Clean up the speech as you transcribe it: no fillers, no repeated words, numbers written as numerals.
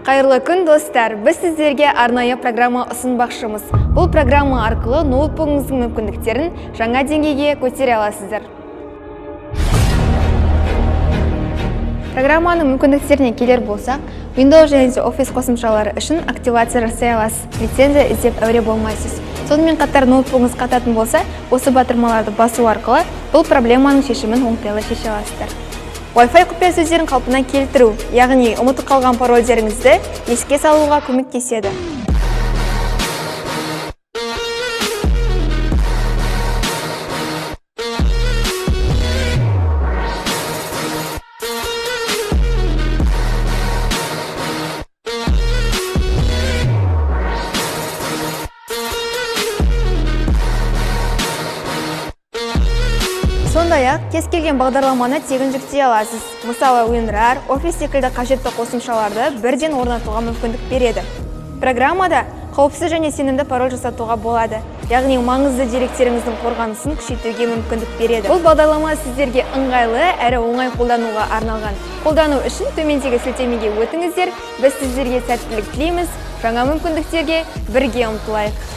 Қайырлы күн достар, біз сіздерге арнайы программа ұсынбақшымыз. Бұл программа арқылы ноутбугыңыздың мүмкіндіктерін жаңа деңгейге көтере аласыздар. Программаның мүмкіндіктеріне келер болсақ, Windows және Office қосымшалары үшін активация жасай аласыз. Лицензия іздеп әуре болмайсыз. Сонымен қатар ноутбугыңыз қататын болса, осы батырмаларды басу арқылы бұл проблеманың шешімін оңтайлы шеше аласыздар. Wi-Fi құпия сөздерін қалпына келтіру, яғни ұмытып қалған парольдеріңізді еске салуға көмектеседі. Сондай-ақ, кез келген бағдарламаны тегін жүктей аласыз. Мысалы, WinRAR, Office секілді қажетті қосымшаларды бірден орнатуға мүмкіндік береді. Программада қауіпсіз және сенімді пароль жасатуға болады, яғни маңызды деректеріңіздің қорғанысын күшейтуге мүмкіндік береді. Бұл бағдарлама сіздерге ыңғайлы әрі оңай қолдануға арналған. Қолдану үшін төмендегі сілтемеге өтіңіздер. Біз сіздерге сәттілік тілейміз. Жаңа мүмкіндіктерге бірге ұмтылайық.